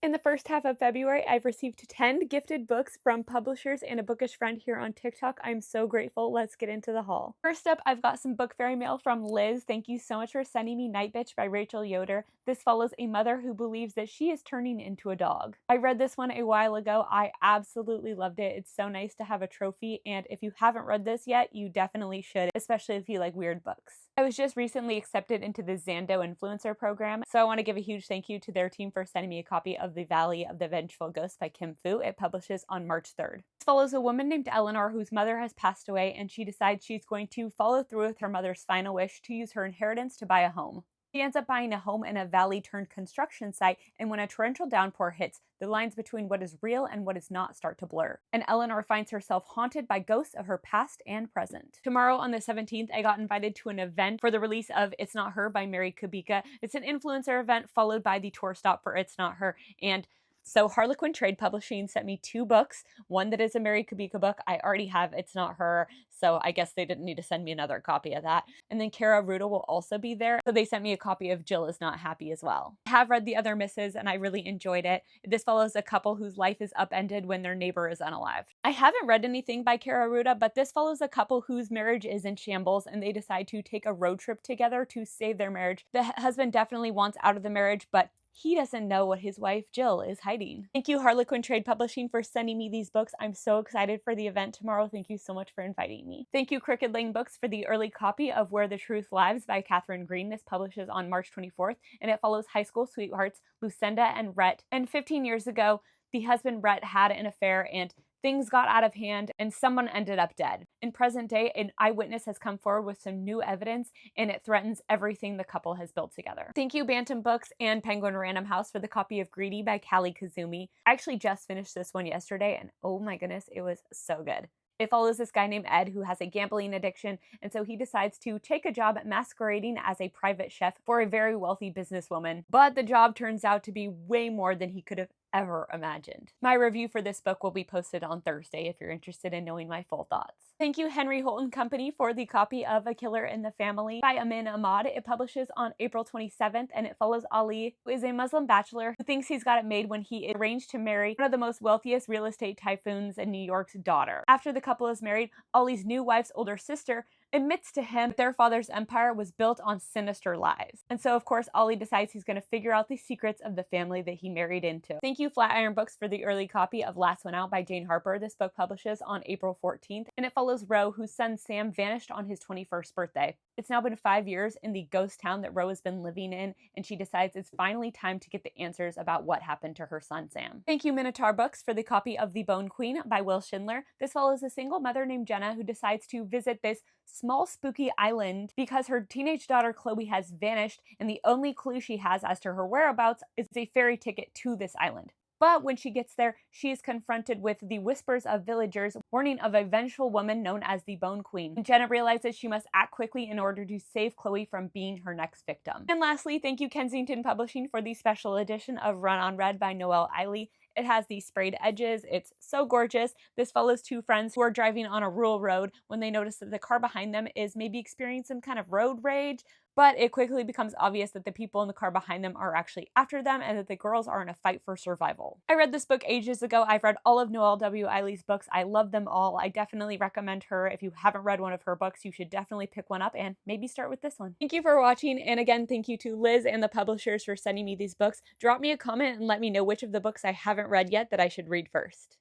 In the first half of February, I've received 10 gifted books from publishers and a bookish friend here on TikTok. I'm so grateful. Let's get into the haul. First up, I've got some book fairy mail from Liz. Thank you so much for sending me Night Bitch by Rachel Yoder. This follows a mother who believes that she is turning into a dog. I read this one a while ago. I absolutely loved it. It's so nice to have a trophy, and if you haven't read this yet, you definitely should, especially if you like weird books. I was just recently accepted into the Zando influencer program, so I want to give a huge thank you to their team for sending me a copy of The Valley of the Vengeful Ghost by Kim Fu. It publishes on March 3rd. This follows a woman named Eleanor whose mother has passed away, and she decides she's going to follow through with her mother's final wish to use her inheritance to buy a home. She ends up buying a home in a valley-turned-construction site, and when a torrential downpour hits, the lines between what is real and what is not start to blur. And Eleanor finds herself haunted by ghosts of her past and present. Tomorrow on the 17th, I got invited to an event for the release of It's Not Her by Mary Kubica. It's an influencer event followed by the tour stop for It's Not Her, and so Harlequin Trade Publishing sent me 2 books, one that is a Mary Kubica book. I already have It's Not Her, so I guess they didn't need to send me another copy of that. And then Kara Ruda will also be there, so they sent me a copy of Jill Is Not Happy as well. I have read The Other Misses, and I really enjoyed it. This follows a couple whose life is upended when their neighbor is unalived. I haven't read anything by Kara Ruda, but this follows a couple whose marriage is in shambles, and they decide to take a road trip together to save their marriage. The husband definitely wants out of the marriage, but he doesn't know what his wife Jill is hiding. Thank you, Harlequin Trade Publishing, for sending me these books. I'm so excited for the event tomorrow. Thank you so much for inviting me. Thank you, Crooked Lane Books, for the early copy of Where the Truth Lives by Catherine Green. This publishes on March 24th, and it follows high school sweethearts Lucinda and Rhett. And 15 years ago, the husband Rhett had an affair, and things got out of hand and someone ended up dead. In present day, an eyewitness has come forward with some new evidence, and it threatens everything the couple has built together. Thank you, Bantam Books and Penguin Random House, for the copy of Greedy by Callie Kazumi. I actually just finished this one yesterday, and oh my goodness, it was so good. It follows this guy named Ed who has a gambling addiction, and so he decides to take a job masquerading as a private chef for a very wealthy businesswoman, but the job turns out to be way more than he could have ever imagined. My review for this book will be posted on Thursday if you're interested in knowing my full thoughts. Thank you, Henry Holt and Company, for the copy of A Killer in the Family by Amin Ahmad. It publishes on April 27th, and it follows Ali, who is a Muslim bachelor who thinks he's got it made when he is arranged to marry one of the most wealthiest real estate typhoons in New York's daughter. After the couple is married, Ali's new wife's older sister admits to him that their father's empire was built on sinister lies. And so, of course, Ali decides he's going to figure out the secrets of the family that he married into. Thank you, Flatiron Books, for the early copy of Last One Out by Jane Harper. This book publishes on April 14th, and it follows Ro, whose son Sam vanished on his 21st birthday. It's now been 5 years in the ghost town that Ro has been living in, and she decides it's finally time to get the answers about what happened to her son Sam. Thank you, Minotaur Books, for the copy of The Bone Queen by Will Schindler. This follows a single mother named Jenna who decides to visit this small spooky island because her teenage daughter Chloe has vanished, and the only clue she has as to her whereabouts is a ferry ticket to this island. But when she gets there, she is confronted with the whispers of villagers warning of a vengeful woman known as the Bone Queen. And Jenna realizes she must act quickly in order to save Chloe from being her next victim. And lastly, thank you, Kensington Publishing, for the special edition of Run on Red by Noelle Eiley. It has these sprayed edges. It's so gorgeous. This follows 2 friends who are driving on a rural road when they notice that the car behind them is maybe experiencing some kind of road rage, but it quickly becomes obvious that the people in the car behind them are actually after them and that the girls are in a fight for survival. I read this book ages ago. I've read all of Noelle W. Eiley's books. I love them all. I definitely recommend her. If you haven't read one of her books, you should definitely pick one up and maybe start with this one. Thank you for watching, and again, thank you to Liz and the publishers for sending me these books. Drop me a comment and let me know which of the books I haven't read yet that I should read first.